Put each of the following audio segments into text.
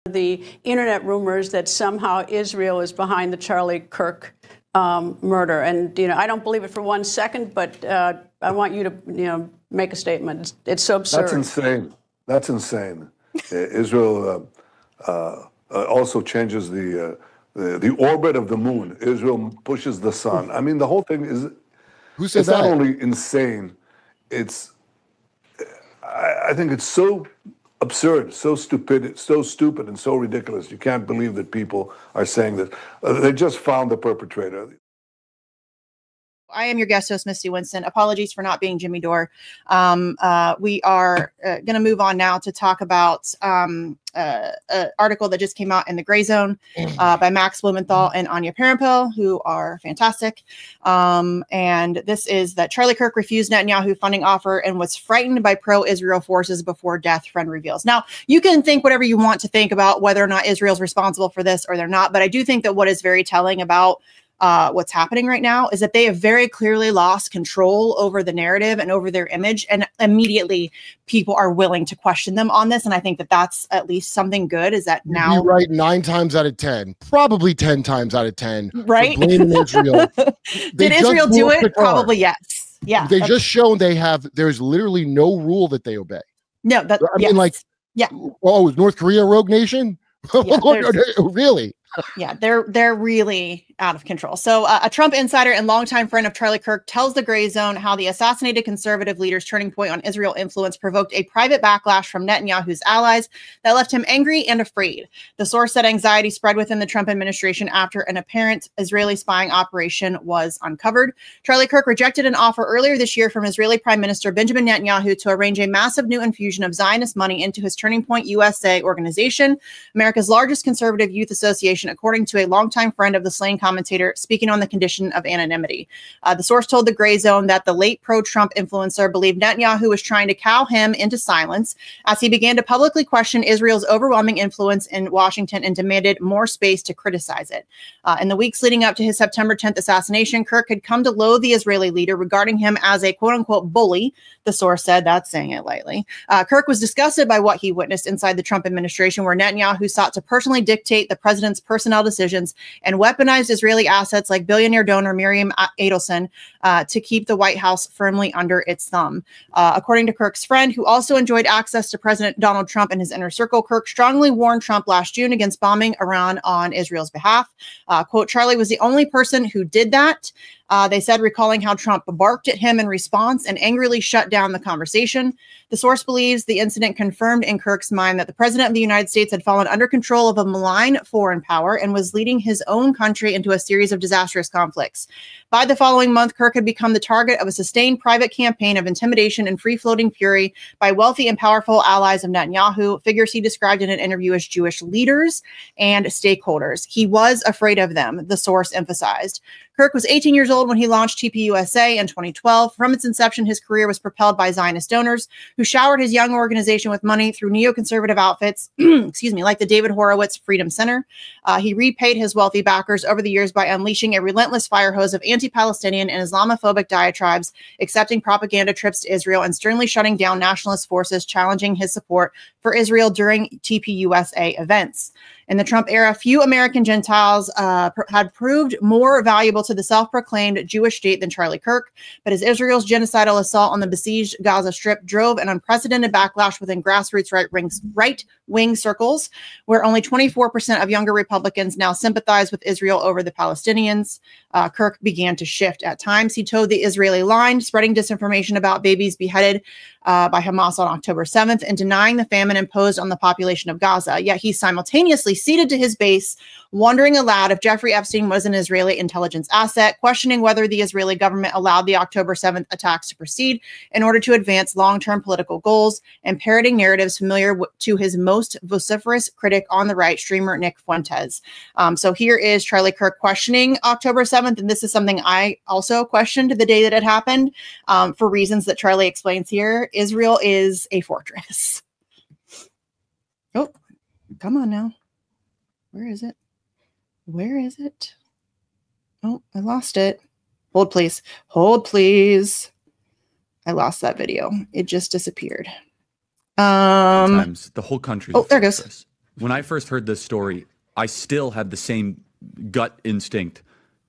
The internet rumors that somehow Israel is behind the Charlie Kirk murder. And, I don't believe it for 1 second, but I want you to, make a statement. It's so absurd. That's insane. That's insane. Israel also changes the orbit of the moon. Israel pushes the sun. I mean, the whole thing is, who said it's that? Not only insane, I think it's so absurd, so stupid, and so ridiculous. You can't believe that people are saying that. They just found the perpetrator. I am your guest host, Misty Winston. Apologies for not being Jimmy Dore. We are going to move on now to talk about an article that just came out in the Grayzone by Max Blumenthal and Anya Parampil, who are fantastic. And this is that Charlie Kirk refused Netanyahu funding offer and was frightened by pro-Israel forces before death, friend reveals. Now, you can think whatever you want to think about whether or not Israel's responsible for this or they're not, but I do think that what is very telling about what's happening right now is that they have very clearly lost control over the narrative and over their image. And immediately people are willing to question them on this. And I think that that's at least something good, is that now. You're right, 9 times out of 10, probably 10 times out of 10. Right. Blaming Israel. Did Israel do it? Probably yes. Yeah. They just shown there's literally no rule that they obey. No, that I mean, like, yeah. Oh, is North Korea a rogue nation? Yeah, really? Yeah, they're really out of control. So a Trump insider and longtime friend of Charlie Kirk tells the Grayzone how the assassinated conservative leader's turning point on Israel influence provoked a private backlash from Netanyahu's allies that left him angry and afraid. The source said anxiety spread within the Trump administration after an apparent Israeli spying operation was uncovered. Charlie Kirk rejected an offer earlier this year from Israeli Prime Minister Benjamin Netanyahu to arrange a massive new infusion of Zionist money into his Turning Point USA organization, America's largest conservative youth association, according to a longtime friend of the slain commentator speaking on the condition of anonymity. The source told the Grayzone that the late pro-Trump influencer believed Netanyahu was trying to cow him into silence as he began to publicly question Israel's overwhelming influence in Washington and demanded more space to criticize it. In the weeks leading up to his September 10th assassination, Kirk had come to loathe the Israeli leader, regarding him as a quote-unquote bully. The source said, that's saying it lightly. Kirk was disgusted by what he witnessed inside the Trump administration, where Netanyahu sought to personally dictate the president's personnel decisions and weaponized Israeli assets like billionaire donor Miriam Adelson to keep the White House firmly under its thumb. According to Kirk's friend, who also enjoyed access to President Donald Trump and his inner circle, Kirk strongly warned Trump last June against bombing Iran on Israel's behalf. Quote, Charlie was the only person who did that. They said, recalling how Trump barked at him in response and angrily shut down the conversation. The source believes the incident confirmed in Kirk's mind that the president of the United States had fallen under control of a malign foreign power and was leading his own country into a series of disastrous conflicts. By the following month, Kirk had become the target of a sustained private campaign of intimidation and free-floating fury by wealthy and powerful allies of Netanyahu, figures he described in an interview as Jewish leaders and stakeholders. He was afraid of them, the source emphasized. Kirk was 18 years old when he launched TPUSA in 2012. From its inception, his career was propelled by Zionist donors who showered his young organization with money through neoconservative outfits, like the David Horowitz Freedom Center. He repaid his wealthy backers over the years by unleashing a relentless fire hose of anti-Palestinian and Islamophobic diatribes, accepting propaganda trips to Israel, and sternly shutting down nationalist forces challenging his support for Israel during TPUSA events. In the Trump era, few American Gentiles had proved more valuable to the self-proclaimed Jewish state than Charlie Kirk, but as Israel's genocidal assault on the besieged Gaza Strip drove an unprecedented backlash within grassroots right-wing circles, where only 24% of younger Republicans now sympathize with Israel over the Palestinians, Kirk began to shift. At times, he towed the Israeli line, spreading disinformation about babies beheaded by Hamas on October 7th and denying the famine imposed on the population of Gaza. Yet he simultaneously ceded to his base, wondering aloud if Jeffrey Epstein was an Israeli intelligence asset, questioning whether the Israeli government allowed the October 7th attacks to proceed in order to advance long-term political goals, and parroting narratives familiar to his most vociferous critic on the right, streamer Nick Fuentes. So here is Charlie Kirk questioning October 7th, and this is something I also questioned the day that it happened, for reasons that Charlie explains here. Israel is a fortress. Oh, come on now. Where is it? Where is it? Oh, I lost it. Hold, please. Hold, please. I lost that video. It just disappeared. Sometimes the whole country. Oh, there it goes. When I first heard this story, I still had the same gut instinct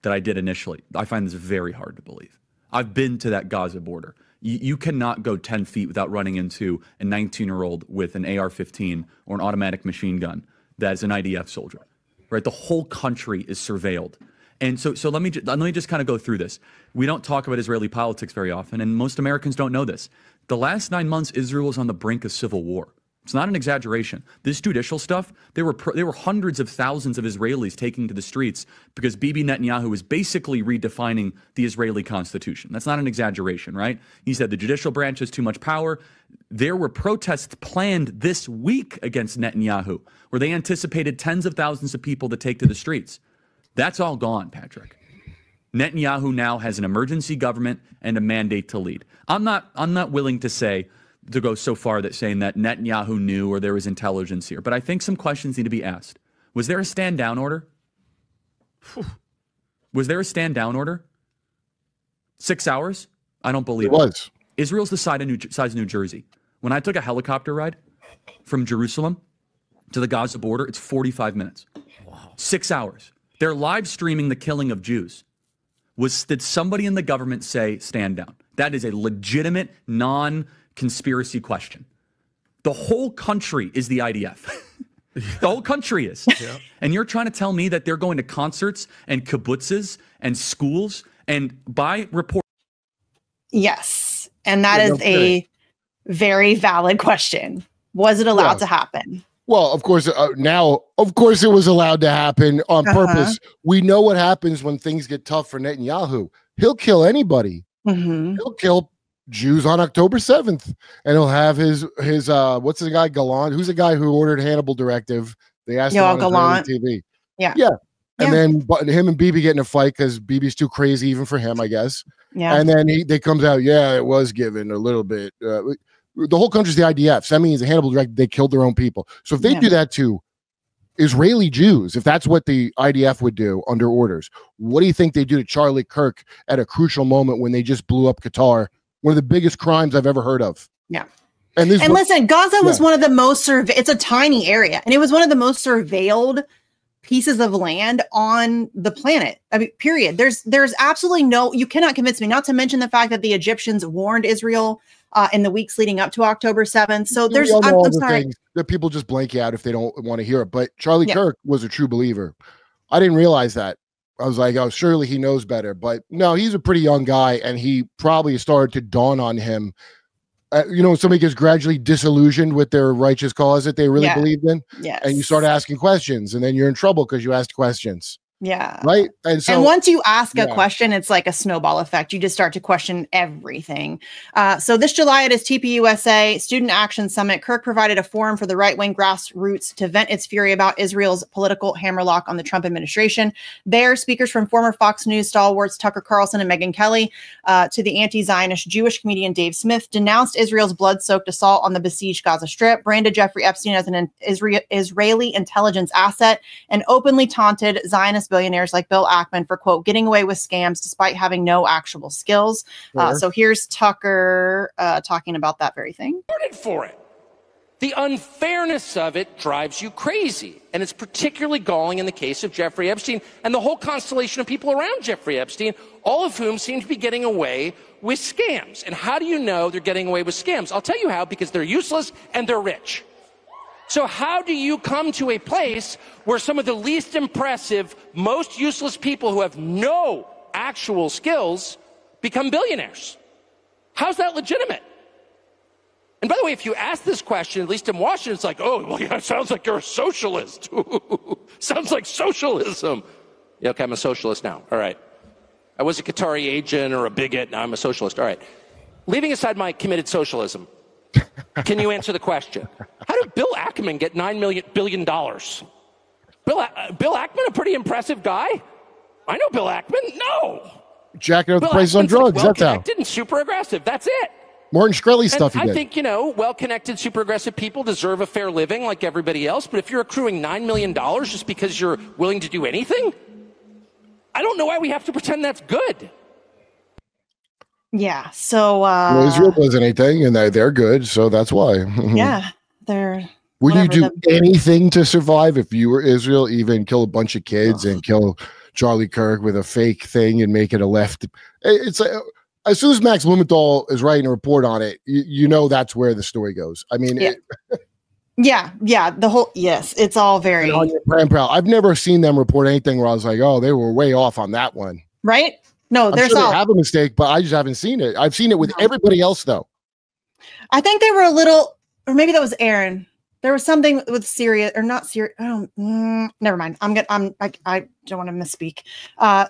that I did initially. I find this very hard to believe. I've been to that Gaza border. You cannot go 10 feet without running into a 19-year-old with an AR-15 or an automatic machine gun that is an IDF soldier, right? The whole country is surveilled. And so let me just kind of go through this. We don't talk about Israeli politics very often, and most Americans don't know this. The last 9 months, Israel was on the brink of civil war. It's not an exaggeration. This judicial stuff, there were hundreds of thousands of Israelis taking to the streets because Bibi Netanyahu was basically redefining the Israeli constitution. That's not an exaggeration, right? He said the judicial branch has too much power. There were protests planned this week against Netanyahu, where they anticipated tens of thousands of people to take to the streets. That's all gone, Patrick. Netanyahu now has an emergency government and a mandate to lead. I'm not willing to go so far that saying that Netanyahu knew or there was intelligence here, but I think some questions need to be asked. Was there a stand down order? Was there a stand down order? 6 hours? I don't believe it. Was. Israel's the size of New Jersey. When I took a helicopter ride from Jerusalem to the Gaza border, it's 45 minutes. Wow. 6 hours. They're live streaming the killing of Jews. Did somebody in the government say stand down? That is a legitimate non-conspiracy question. The whole country is the IDF. The whole country is. Yeah. And you're trying to tell me that they're going to concerts and kibbutzes and schools and by report. Yes. And that is a very valid question. Was it allowed to happen? Well, of course, now, of course, it was allowed to happen on purpose. We know what happens when things get tough for Netanyahu. He'll kill anybody. He'll kill Jews on October 7th, and he'll have his what's the guy, Gallant? Who's the guy who ordered Hannibal Directive? They asked him on Gallant TV. Yeah. And then him and Bibi get in a fight because Bibi's too crazy even for him, I guess. Yeah. And then they comes out, it was given a little bit. The whole country's the IDF. So that means the Hannibal Directive, they killed their own people. So if they do that to Israeli Jews, if that's what the IDF would do under orders, what do you think they do to Charlie Kirk at a crucial moment when they just blew up Qatar? One of the biggest crimes I've ever heard of. Yeah. And listen, Gaza was one of the most it's a tiny area, and it was one of the most surveilled pieces of land on the planet. I mean, period. There's absolutely you cannot convince me, not to mention the fact that the Egyptians warned Israel in the weeks leading up to October 7th. So I'm sorry that people just blank you out if they don't want to hear it. But Charlie Kirk was a true believer. I didn't realize that. I was like, oh, surely he knows better. But no, he's a pretty young guy, and he probably started to dawn on him. Somebody gets gradually disillusioned with their righteous cause that they really believed in. Yes. And you start asking questions, and then you're in trouble because you asked questions. Yeah. Right. And once you ask a question, it's like a snowball effect. You just start to question everything. So this July at his TPUSA Student Action Summit, Kirk provided a forum for the right-wing grassroots to vent its fury about Israel's political hammerlock on the Trump administration. There, speakers from former Fox News stalwarts Tucker Carlson and Megyn Kelly to the anti-Zionist Jewish comedian Dave Smith denounced Israel's blood-soaked assault on the besieged Gaza Strip, branded Jeffrey Epstein as an Israeli intelligence asset, and openly taunted Zionist billionaires like Bill Ackman for, quote, getting away with scams despite having no actual skills. So here's Tucker talking about that very thing. For it. The unfairness of it drives you crazy. And it's particularly galling in the case of Jeffrey Epstein and the whole constellation of people around Jeffrey Epstein, all of whom seem to be getting away with scams. And how do you know they're getting away with scams? I'll tell you how, because they're useless and they're rich. So how do you come to a place where some of the least impressive, most useless people who have no actual skills become billionaires? How's that legitimate? And by the way, if you ask this question, at least in Washington, it's like, oh, well, yeah, it sounds like you're a socialist. Sounds like socialism. Yeah, okay, I'm a socialist now. All right. I was a Qatari agent or a bigot. Now I'm a socialist. All right. Leaving aside my committed socialism, can you answer the question? How did Bill Ackman get $9 billion? Bill Ackman, a pretty impressive guy? I know Bill Ackman. No. Jacking up the prices on drugs. Like well-connected and super aggressive. That's it. Martin Shkreli stuff. I think, well-connected, super aggressive people deserve a fair living like everybody else. But if you're accruing $9 million just because you're willing to do anything, I don't know why we have to pretend that's good. Yeah. So Israel does anything, and they're good, so that's why. Yeah, they're Would you do Whatever anything to survive if you were Israel? Even kill a bunch of kids and kill Charlie Kirk with a fake thing and make it a left? It's like, as soon as Max Blumenthal is writing a report on it, you know that's where the story goes. I mean, yeah. The whole it's all very. I'm proud. I've never seen them report anything where I was like, oh, they were way off on that one. Right? No, I'm there's sure all. they have a mistake, but I just haven't seen it. I've seen it with everybody else, though. I think they were a little, or maybe that was Aaron. There was something with Syria or not Syria. Never mind. I don't want to misspeak.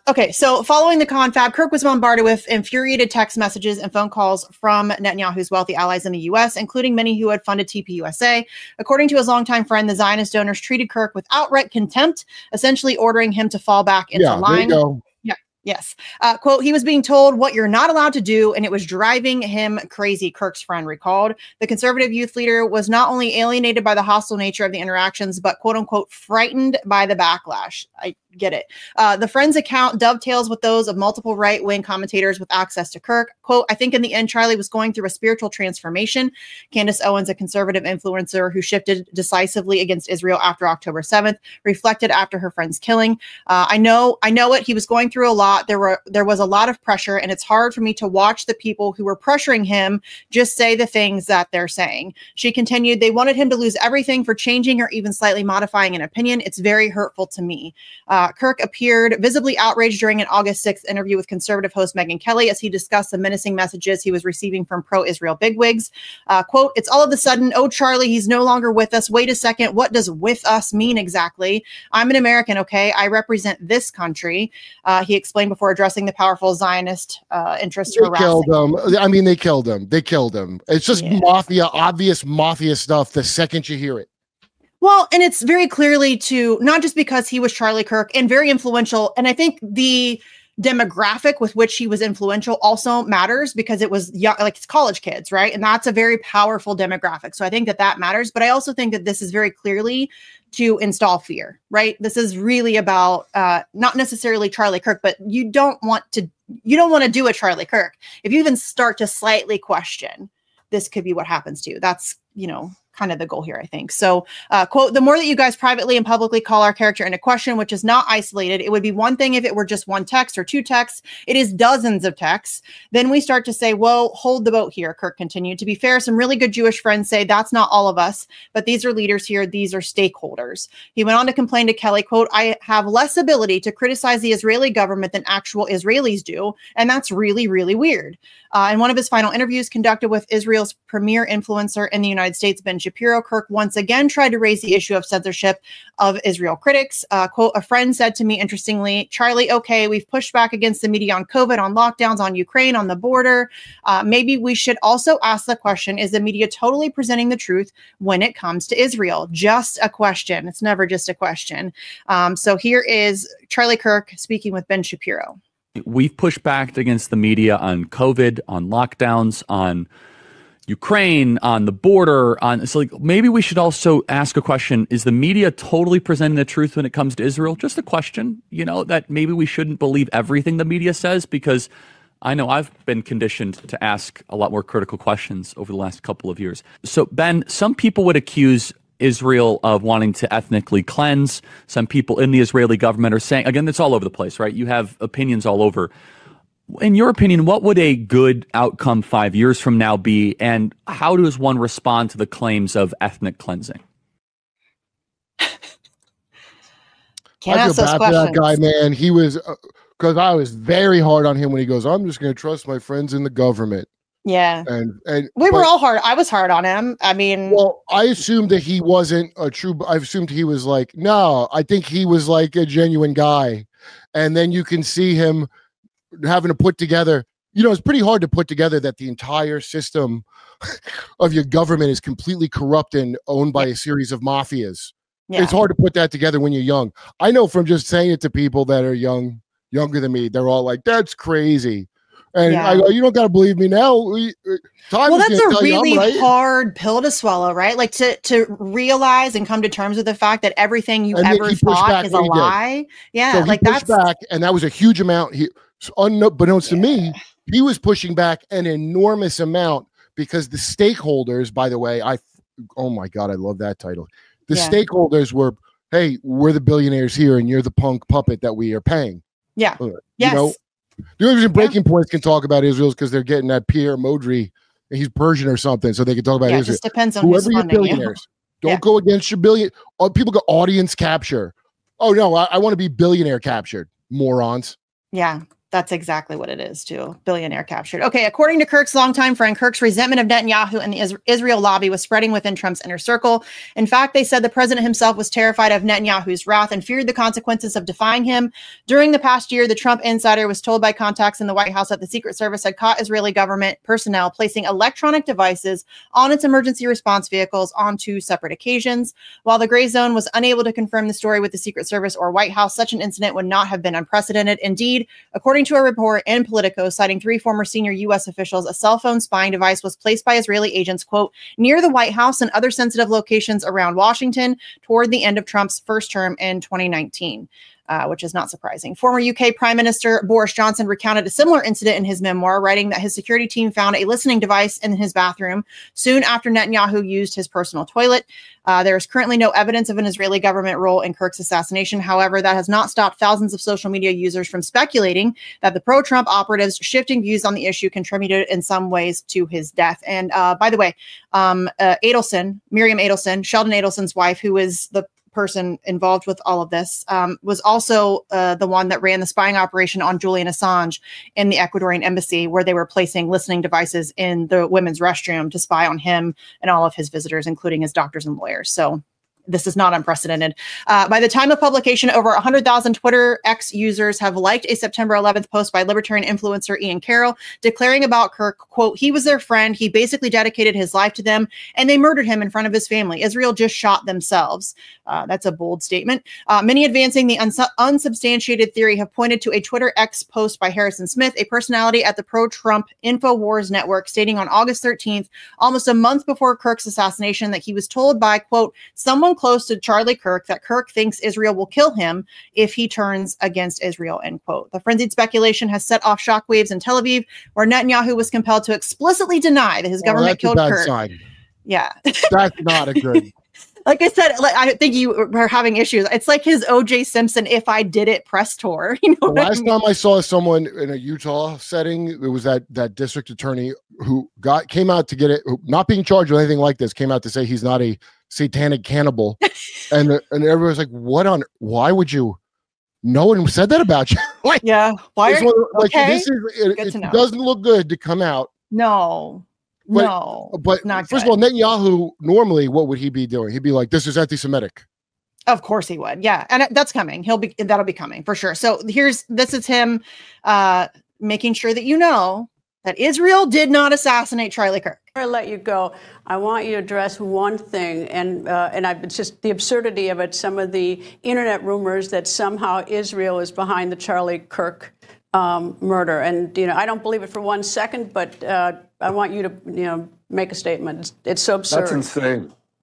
Okay. So following the confab, Kirk was bombarded with infuriated text messages and phone calls from Netanyahu's wealthy allies in the U.S., including many who had funded TPUSA. According to his longtime friend, the Zionist donors treated Kirk with outright contempt, essentially ordering him to fall back into line. There you go. Yes. Quote, he was being told what you're not allowed to do, and it was driving him crazy, Kirk's friend recalled. The conservative youth leader was not only alienated by the hostile nature of the interactions, but quote unquote, frightened by the backlash. I get it. The friend's account dovetails with those of multiple right-wing commentators with access to Kirk. Quote, I think in the end, Charlie was going through a spiritual transformation. Candace Owens, a conservative influencer who shifted decisively against Israel after October 7th, reflected after her friend's killing. I know it. He was going through a lot. There was a lot of pressure, and it's hard for me to watch the people who were pressuring him just say the things that they're saying. She continued, they wanted him to lose everything for changing or even slightly modifying an opinion. It's very hurtful to me. Kirk appeared visibly outraged during an August 6th interview with conservative host Megyn Kelly as he discussed the menacing messages he was receiving from pro-Israel bigwigs. Quote, it's all of a sudden, oh, Charlie, he's no longer with us. Wait a second. What does with us mean exactly? I'm an American, okay? I represent this country. He explained before addressing the powerful Zionist interest They harassing. killed him. I mean, they killed him. It's just obvious mafia stuff the second you hear it. Well, and it's very clearly to not just because he was Charlie Kirk and very influential. And I think the demographic with which he was influential also matters because it was young, like it's college kids, right? And that's a very powerful demographic. So I think that matters. But I also think that this is very clearly to install fear, right? This is really about not necessarily Charlie Kirk, but you don't want to do a Charlie Kirk. If you even start to slightly question, this could be what happens to you. That's, kind of the goal here, I think. So, quote, the more that you guys privately and publicly call our character into question, which is not isolated, it would be one thing if it were just one text or two texts. It is dozens of texts. Then we start to say, well, hold the boat here, Kirk continued. To be fair, some really good Jewish friends say that's not all of us, but these are leaders here. These are stakeholders. He went on to complain to Kelly, quote, I have less ability to criticize the Israeli government than actual Israelis do. And that's really, really weird. In one of his final interviews conducted with Israel's premier influencer in the United States, Ben Shapiro, Kirk once again tried to raise the issue of censorship of Israel critics. Quote, a friend said to me, interestingly, Charlie, okay, we've pushed back against the media on COVID, on lockdowns, on Ukraine, on the border. Maybe we should also ask the question, is the media totally presenting the truth when it comes to Israel? Just a question. It's never just a question. So here is Charlie Kirk speaking with Ben Shapiro. We've pushed back against the media on COVID, on lockdowns, on Ukraine, on the border, so like maybe we should also ask a question. Is the media totally presenting the truth when it comes to Israel? Just a question, that maybe we shouldn't believe everything the media says, because I know I've been conditioned to ask a lot more critical questions over the last couple of years. So Ben, some people would accuse Israel of wanting to ethnically cleanse. Some people in the Israeli government are saying, again, it's all over the place, right? You have opinions all over. In your opinion, what would a good outcome 5 years from now be, and how does one respond to the claims of ethnic cleansing? Can't I ask feel those bad for that guy, man. He was, because I was very hard on him when he goes, I'm just going to trust my friends in the government. Yeah. And we were all hard. I was hard on him. I mean, well, I assumed that he wasn't a true, I assumed he was like, no, I think he was like a genuine guy. And then you can see him having to put together, it's pretty hard to put together that the entire system of your government is completely corrupt and owned by a series of mafias. Yeah. It's hard to put that together when you're young. I know from just saying it to people that are younger than me, they're all like, that's crazy. And I go, you don't got to believe me now. Well, that's a really hard pill to swallow, right? Like to realize and come to terms with the fact that everything you ever thought is a lie. Yeah, so like that's back, and that was a huge amount. Unbeknownst to me, he was pushing back an enormous amount because the stakeholders, by the way, oh my God, I love that title. The stakeholders were, hey, we're the billionaires here and you're the punk puppet that we are paying. Yeah. You Yes. know, the only reason Breaking Points can talk about Israel is because they're getting that Pierre Modry, he's Persian or something, so they can talk about Israel. It just depends on whoever who's your funding billionaires. you. Don't go against your billion. Oh, people go audience capture. Oh no, I want to be billionaire captured. Morons. Yeah. That's exactly what it is, too. Billionaire captured. Okay, according to Kirk's longtime friend, Kirk's resentment of Netanyahu and the Israel lobby was spreading within Trump's inner circle. In fact, they said the president himself was terrified of Netanyahu's wrath and feared the consequences of defying him. During the past year, the Trump insider was told by contacts in the White House that the Secret Service had caught Israeli government personnel placing electronic devices on its emergency response vehicles on 2 separate occasions. While the Grayzone was unable to confirm the story with the Secret Service or White House, such an incident would not have been unprecedented. Indeed, according to a report in Politico citing 3 former senior U.S. officials, a cell phone spying device was placed by Israeli agents, quote, near the White House and other sensitive locations around Washington toward the end of Trump's first term in 2019. Which is not surprising. Former UK Prime Minister Boris Johnson recounted a similar incident in his memoir, writing that his security team found a listening device in his bathroom soon after Netanyahu used his personal toilet. There is currently no evidence of an Israeli government role in Kirk's assassination. However, that has not stopped thousands of social media users from speculating that the pro-Trump operatives' shifting views on the issue contributed in some ways to his death. And by the way, Miriam Adelson, Sheldon Adelson's wife, who is the person involved with all of this, was also the one that ran the spying operation on Julian Assange in the Ecuadorian embassy, where they were placing listening devices in the women's restroom to spy on him and all of his visitors, including his doctors and lawyers. So this is not unprecedented. By the time of publication, over 100,000 Twitter X users have liked a September 11th post by libertarian influencer Ian Carroll, declaring about Kirk, quote, he was their friend. He basically dedicated his life to them, and they murdered him in front of his family. Israel just shot themselves. That's a bold statement. Many advancing the unsubstantiated theory have pointed to a Twitter X post by Harrison Smith, a personality at the pro-Trump InfoWars network, stating on August 13th, almost a month before Kirk's assassination, that he was told by, quote, someone close to Charlie Kirk that Kirk thinks Israel will kill him if he turns against Israel, end quote. The frenzied speculation has set off shockwaves in Tel Aviv, where Netanyahu was compelled to explicitly deny that his government killed Kirk. Sign. Yeah. That's not a good. Like I said, I think you are having issues. It's like his O.J. Simpson "If I Did It" press tour. You know, the last time I saw someone in a Utah setting, it was that district attorney who came out to get it, not being charged with anything like this, came out to say he's not a satanic cannibal, and everyone's like, why would you? No one said that about you. Like, yeah, why? Okay. This is it doesn't look good to come out. No. But not first good. of all, Netanyahu, normally, what would he be doing? He'd be like, this is anti-Semitic. Of course he would. Yeah. And that's coming. That'll be coming for sure. So this is him making sure that you know that Israel did not assassinate Charlie Kirk. Before I let you go, I want you to address one thing, and it's just the absurdity of it. Some of the internet rumors that somehow Israel is behind the Charlie Kirk murder, and I don't believe it for 1 second, but I want you to make a statement. It's so absurd.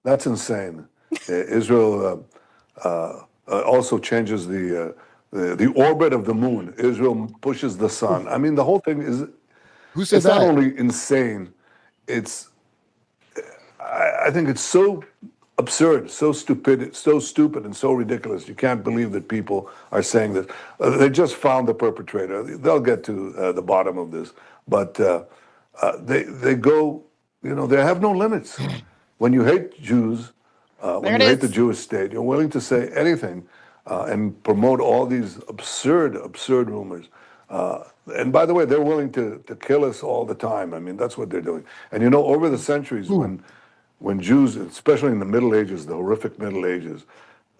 That's insane. Israel also changes the orbit of the moon. Israel pushes the sun. I mean, the whole thing is. Who said it's that? Not only insane. I think it's so absurd, so stupid, and so ridiculous. You can't believe that people are saying this. They just found the perpetrator. They'll get to the bottom of this, but they go. They have no limits. When you hate Jews, when you hate the Jewish state, you're willing to say anything and promote all these absurd rumors. And by the way, they're willing to kill us all the time. I mean, that's what they're doing. And over the centuries, when Jews, especially in the Middle Ages, the horrific Middle Ages,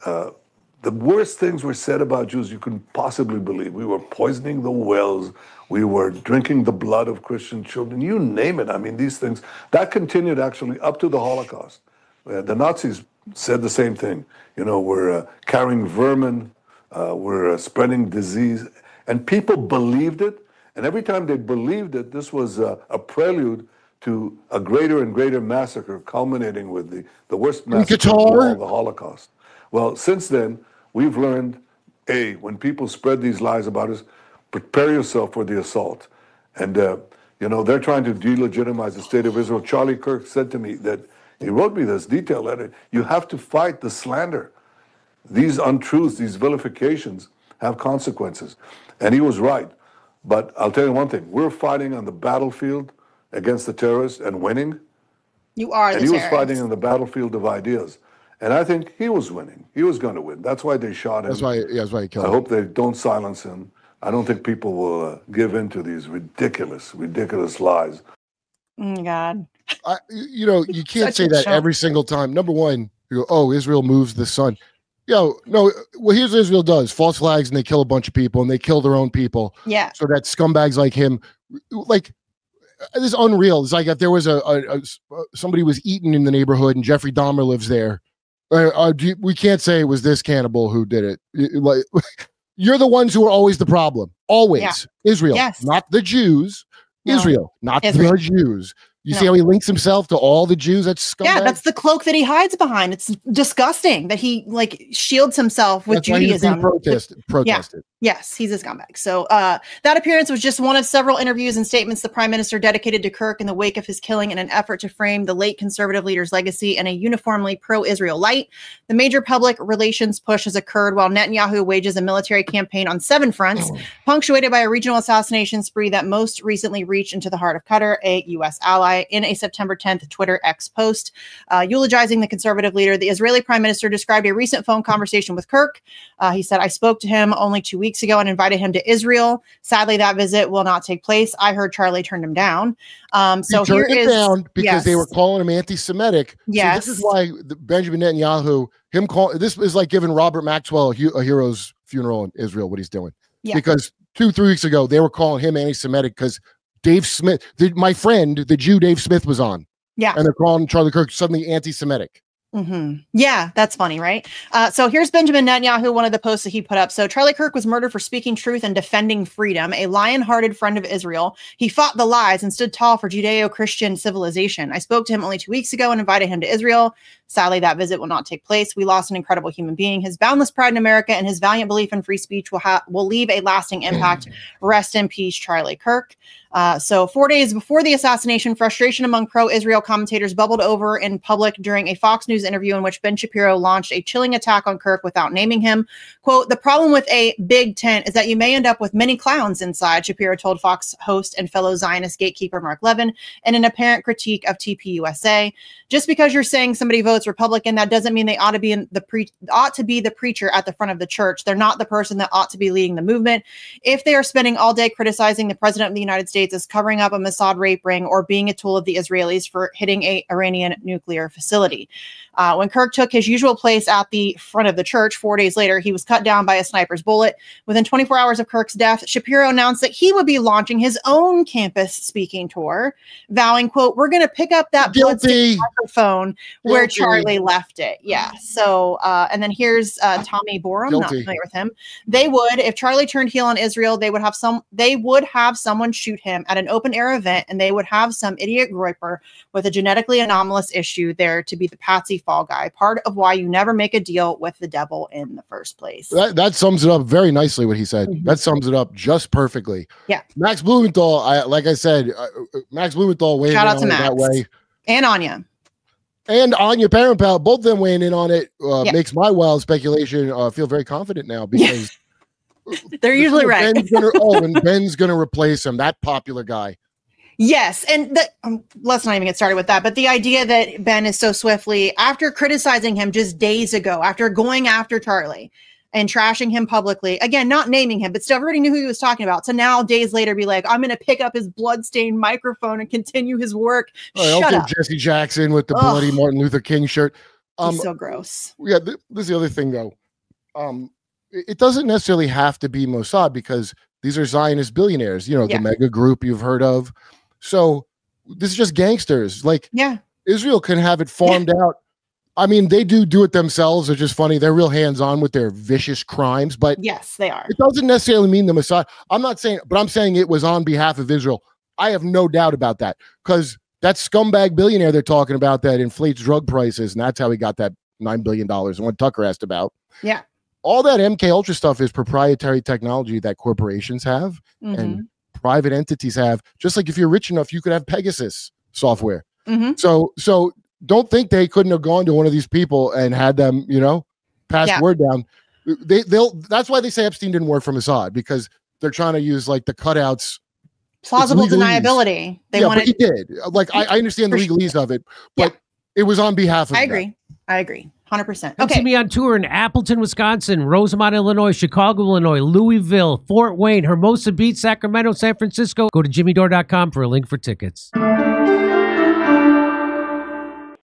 the worst things were said about Jews you can possibly believe. We were poisoning the wells. We were drinking the blood of Christian children. You name it. I mean, these things, that continued actually up to the Holocaust. The Nazis said the same thing. We're carrying vermin. We're spreading disease. And people believed it. And every time they believed it, this was a prelude to a greater and greater massacre, culminating with the worst massacre of all, the Holocaust. Well, since then, we've learned, when people spread these lies about us, prepare yourself for the assault. And, they're trying to delegitimize the state of Israel. Charlie Kirk said to me that He wrote me this detailed letter. You have to fight the slander. These untruths, these vilifications have consequences. And he was right. But I'll tell you one thing. We're fighting on the battlefield against the terrorists and winning. You are the terrorist. And he was terrorist. fighting on the battlefield of ideas. And I think he was winning. He was going to win. That's why they shot him. That's why he killed him. I hope they don't silence him. I don't think people will give in to these ridiculous lies. Oh, God. You can't say that every single time. Number one, you go, oh, Israel moves the sun. No. Well, here's what Israel does: false flags, and they kill a bunch of people, and they kill their own people. Yeah. So that scumbags like him, like, this is unreal. It's like if there was somebody was eaten in the neighborhood, and Jeffrey Dahmer lives there. We can't say it was this cannibal who did it. Like, you're the ones who are always the problem. Always. Yeah. Israel, not the Jews. No. Israel, not the Jews. You see how he links himself to all the Jews? That's scumbag. Yeah, that's the cloak that he hides behind. It's disgusting that he shields himself with Judaism. Protested. Yeah. Yes, he's a scumbag. So that appearance was just one of several interviews and statements the prime minister dedicated to Kirk in the wake of his killing in an effort to frame the late conservative leader's legacy in a uniformly pro-Israel light. The major public relations push has occurred while Netanyahu wages a military campaign on 7 fronts, punctuated by a regional assassination spree that most recently reached into the heart of Qatar, a U.S. ally. In a September 10th Twitter X post eulogizing the conservative leader, the Israeli prime minister described a recent phone conversation with Kirk. He said, I spoke to him only 2 weeks ago and invited him to Israel. Sadly, that visit will not take place. I heard Charlie turned him down. So he turned him down because they were calling him anti-Semitic. Yes. So this is why Benjamin Netanyahu, this is like giving Robert Maxwell a hero's funeral in Israel, what he's doing. Yeah. Because 2-3 weeks ago, they were calling him anti-Semitic because Dave Smith, my friend, the Jew Dave Smith, was on. Yeah. And they're calling Charlie Kirk suddenly anti-Semitic. Mm-hmm. Yeah, that's funny, right? So here's Benjamin Netanyahu, one of the posts that he put up. So Charlie Kirk was murdered for speaking truth and defending freedom, a lion-hearted friend of Israel. He fought the lies and stood tall for Judeo-Christian civilization. I spoke to him only 2 weeks ago and invited him to Israel. Sadly, that visit will not take place. We lost an incredible human being. His boundless pride in America and his valiant belief in free speech will leave a lasting impact. Rest in peace, Charlie Kirk. So 4 days before the assassination, frustration among pro-Israel commentators bubbled over in public during a Fox News interview in which Ben Shapiro launched a chilling attack on Kirk without naming him. Quote, the problem with a big tent is that you may end up with many clowns inside, Shapiro told Fox host and fellow Zionist gatekeeper Mark Levin in an apparent critique of TPUSA. Just because you're saying somebody votes Republican, that doesn't mean they ought to be the preacher at the front of the church. They're not the person that ought to be leading the movement. If they are spending all day criticizing the president of the United States as covering up a Mossad rape ring or being a tool of the Israelis for hitting a Iranian nuclear facility. When Kirk took his usual place at the front of the church 4 days later, he was cut down by a sniper's bullet. Within 24 hours of Kirk's death, Shapiro announced that he would be launching his own campus speaking tour, vowing, quote, we're going to pick up that bloodstained microphone where Charlie left it. Yeah. So, and then here's Tommy Borum, not familiar with him. They would, if Charlie turned heel on Israel, they would have someone shoot him at an open air event, and they would have some idiot groiper with a genetically anomalous issue there to be the patsy fall guy, part of why you never make a deal with the devil in the first place. That sums it up very nicely, what he said. That sums it up just perfectly. Yeah. Max Blumenthal, like I said, Max Blumenthal weighing in on it that way. And Anya. And Anya Parampal, both of them weighing in on it makes my wild speculation feel very confident now because they're usually right. Ben's going to replace him, that popular guy. Yes, and let's not even get started with that. But the idea that Ben is so swiftly, after criticizing him just days ago, after going after Charlie and trashing him publicly, again, not naming him, but still everybody knew who he was talking about. So now days later be like, I'm going to pick up his bloodstained microphone and continue his work. Shut up. Jesse Jackson with the bloody Martin Luther King shirt. He's so gross. Yeah, this is the other thing, though. It doesn't necessarily have to be Mossad because these are Zionist billionaires, the mega group you've heard of. So this is just gangsters. Like, Israel can have it farmed out. I mean, they do it themselves, which is funny. They're real hands-on with their vicious crimes, but yes, they are. It doesn't necessarily mean the Mossad. I'm not saying, but I'm saying it was on behalf of Israel. I have no doubt about that because that scumbag billionaire they're talking about that inflates drug prices, and that's how he got that $9 billion and what Tucker asked about. Yeah. All that MK Ultra stuff is proprietary technology that corporations have and private entities have. Just like if you're rich enough, you could have Pegasus software. So don't think they couldn't have gone to one of these people and had them, pass word down. That's why they say Epstein didn't work for Mossad, because they're trying to use like the cutouts. Plausible deniability. But he did. Like, I understand the legalese of it, but it was on behalf of I agree. 100%. Come see me on tour in Appleton, Wisconsin, Rosemont, Illinois, Chicago, Illinois, Louisville, Fort Wayne, Hermosa Beach, Sacramento, San Francisco. Go to jimmydore.com for a link for tickets.